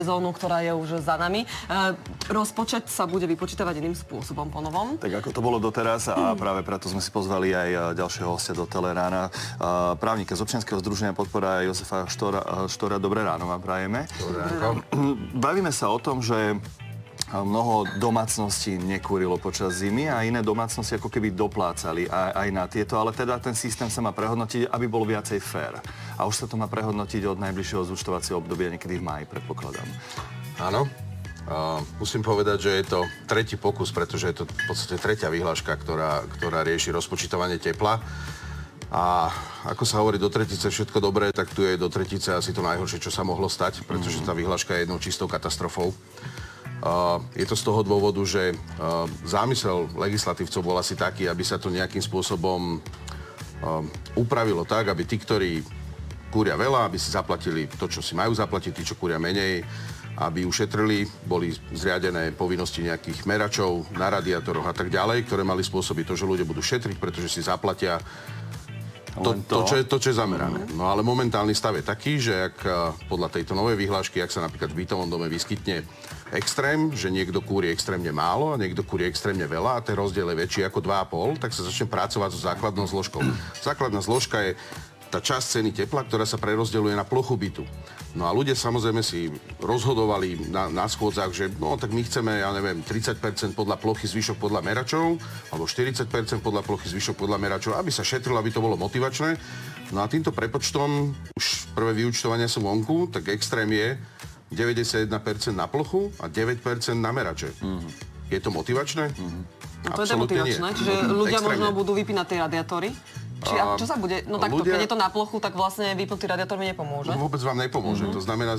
sezónu, ktorá je už za nami. Rozpočet sa bude vypočítavať iným spôsobom po novom. Tak ako to bolo doteraz a práve preto sme si pozvali aj ďalšieho hostia do Telerána, právnika z občianskeho združenia Podpora Jozefa Štora. Dobré ráno vám prajeme. Dobré ráno. Bavíme sa o tom, že mnoho domácností nekúrilo počas zimy a iné domácnosti ako keby doplácali aj na tieto, ale teda ten systém sa má prehodnotiť, aby bol viacej fér. A už sa to má prehodnotiť od najbližšieho zúčtovacieho obdobia, niekedy v máji, predpokladám. Áno. Musím povedať, že je to tretí pokus, pretože je to v podstate tretia vyhláška, ktorá rieši rozpočítavanie tepla. A ako sa hovorí, do tretice všetko dobré, tak tu je do tretice asi to najhoršie, čo sa mohlo stať, pretože tá vyhláška je jednou čistou katastrofou. Je to z toho dôvodu, že zámysel legislatívcov bol asi taký, aby sa to nejakým spôsobom upravilo tak, aby tí, ktorí kúria veľa, aby si zaplatili to, čo si majú zaplatiť, tí, čo kúria menej, aby ušetrili, boli zriadené povinnosti nejakých meračov na radiátoroch a tak ďalej, ktoré mali spôsobiť to, že ľudia budú šetriť, pretože si zaplatia to, čo je zamerané. No ale momentálny stav je taký, že ak podľa tejto novej vyhlášky, ak sa napríklad v bytovom dome vyskytne extrém, že niekto kúri extrémne málo a niekto kúri extrémne veľa a ten rozdiel je väčší ako 2,5, tak sa začne pracovať so základnou zložkou. Základná zložka je tá časť ceny tepla, ktorá sa prerozdeľuje na plochu bytu. No a ľudia samozrejme si rozhodovali na schôdzach, že no tak my chceme, ja neviem, 30% podľa plochy, zvyšok podľa meračov, alebo 40% podľa plochy, zvyšok podľa meračov, aby sa šetrilo, aby to bolo motivačné. No a týmto prepočtom, už prvé vyúčtovania sú vonku, tak extrém je 91% na plochu a 9% na merače. Je to motivačné? No to je demotivačné, čiže ľudia možno budú vypínať tie radiátory. Či čo sa bude? No takto, keď je to na plochu, tak vlastne vypnutý radiátor mi nepomôže. Vôbec vám nepomôže. To znamená,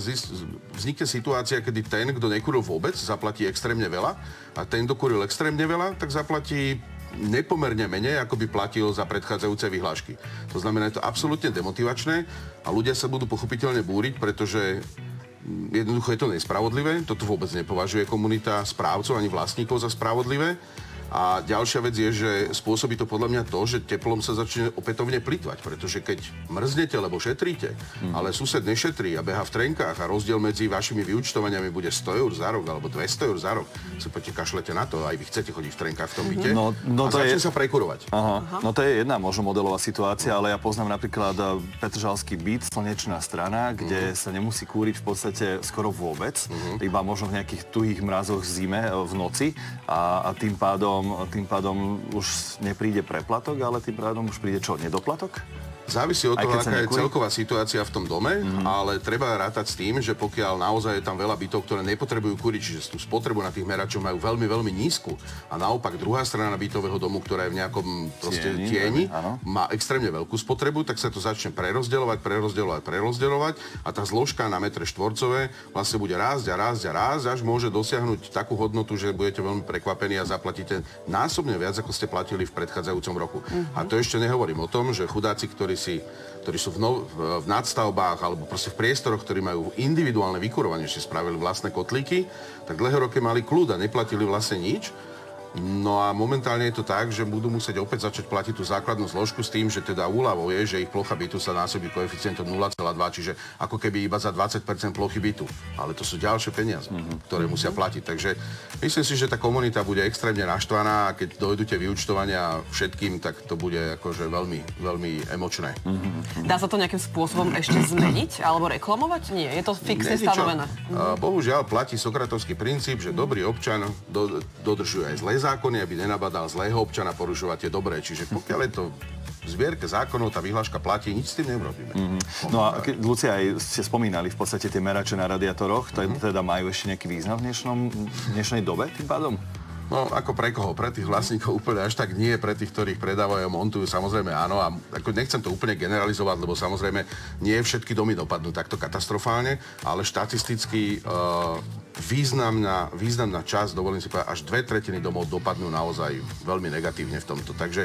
vznikne situácia, kedy ten, kto nekúril vôbec, zaplatí extrémne veľa a ten, kto kúril extrémne veľa, tak zaplatí nepomerne menej, ako by platil za predchádzajúce vyhlášky. To znamená, je to absolútne demotivačné a ľudia sa budú pochopiteľne búriť, pretože jednoducho je to nespravodlivé. Toto vôbec nepovažuje komunita správcov ani vlastníkov za spravodlivé. A ďalšia vec je, že spôsobí to podľa mňa to, že teplom sa začne opätovne plytvať, pretože keď mrznete, lebo šetríte, ale sused nešetrí a beha v trenkách a rozdiel medzi vašimi vyúčtovaniami bude 100 eur za rok alebo 200 eur za rok, si poďte kašlete na to, aj vy chcete chodiť v trenkách v tom byte a začne sa prekurovať. Aha. No to je jedna možno modelová situácia, ale ja poznám napríklad Petržalský byt, Slnečná strana, kde sa nemusí kúriť v podstate skoro vôbec, iba možno v nejakých tuhých mrazoch v zime, v noci a tým pádom už nepríde preplatok, ale tým pádom už príde čo, nedoplatok? Závisí od toho, aká je celková situácia v tom dome, ale treba rátať s tým, že pokiaľ naozaj je tam veľa bytov, ktoré nepotrebujú kúriť, čiže tú spotrebu na tých meračoch majú veľmi, veľmi nízku a naopak druhá strana bytového domu, ktorá je v nejakom tieni, má extrémne veľkú spotrebu, tak sa to začne prerozdeľovať a tá zložka na metre štvorcové vlastne bude rásť, až môže dosiahnuť takú hodnotu, že budete veľmi prekvapení a zaplatíte násobne viac, ako ste platili v predchádzajúcom roku. A to ešte nehovorím o tom, že chudáci, ktorí sú v nadstavbách alebo proste v priestoroch, ktorí majú individuálne vykurovanie, že si spravili vlastné kotlíky, tak dlhé roky mali kľud a neplatili vlastne nič. No a momentálne je to tak, že budú musieť opäť začať platiť tú základnú zložku s tým, že teda úľavou je, že ich plocha bytu sa násobí koeficientom 0,2, čiže ako keby iba za 20% plochy bytu. Ale to sú ďalšie peniaze, ktoré musia platiť. Takže myslím si, že tá komunita bude extrémne naštvaná a keď dojdu tie vyúčtovania všetkým, tak to bude akože veľmi, veľmi emočné. Dá sa to nejakým spôsobom ešte zmeniť alebo reklamovať? Nie, je to fixne stanovené. Bohužiaľ platí sokratovský princíp, že dobrý občan dodržuje aj zlé zákony, aby nenabadal zlého občana porušovať tie dobré. Čiže pokiaľ je to v zbierke zákonov, tá vyhláška platí, nič s tým neurobíme. No a Lucia, aj ste spomínali v podstate tie merače na radiátoroch, teda majú ešte nejaký význam v dnešnej dobe tým pádom? No, ako pre koho? Pre tých vlastníkov úplne až tak nie, pre tých, ktorých predávajú a montujú, samozrejme áno. A ako nechcem to úplne generalizovať, lebo samozrejme nie všetky domy dopadnú takto katastrofálne, ale štatisticky významná časť, dovolím si povedať, až 2/3 domov dopadnú naozaj veľmi negatívne v tomto. Takže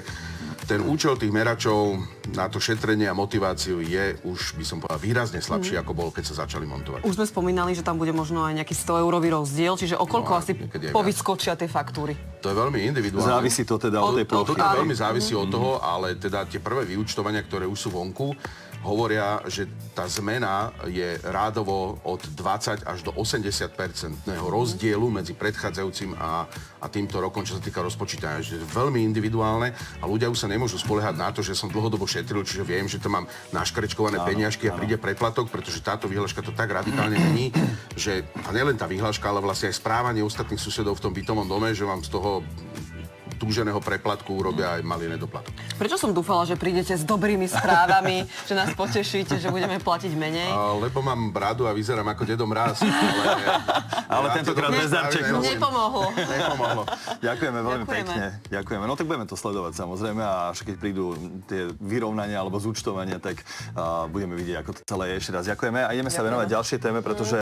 ten účel tých meračov na to šetrenie a motiváciu je už, by som povedal, výrazne slabší, ako bol, keď sa začali montovať. Už sme spomínali, že tam bude možno aj nejaký 100-eurový rozdiel, čiže o koľko asi povyskočia tie faktúry? To je veľmi individuálne. Závisí to teda od tej plochy. To veľmi závisí od toho, ale teda tie prvé vyúčtovania, ktoré už sú vonku, hovoria, že tá zmena je rádovo od 20 až do 80% rozdielu medzi predchádzajúcim a týmto rokom, čo sa týka rozpočítania. Že je veľmi individuálne a ľudia už sa nemôžu spoliehať na to, že som dlhodobo šetril, čiže viem, že to mám naškrečkované peniažky a príde preplatok, pretože táto výhľaška to tak radikálne mení, že a nielen tá výhľaška, ale vlastne aj správanie ostatných susedov v tom bytovom dome, že vám z toho túženého preplatku urobia aj malý nedoplatok. Prečo som dúfala, že prídete s dobrými správami, že nás potešíte, že budeme platiť menej? Lebo mám bradu a vyzerám ako Dedo Mráz, ale tentokrát bez darčekov. Nepomohlo. Ďakujeme veľmi pekne. Ďakujeme. No tak budeme to sledovať samozrejme a až keď prídu tie vyrovnania alebo zúčtovania, tak budeme vidieť, ako to celé je. Ešte raz ďakujeme a ideme sa venovať ďalšej téme, pretože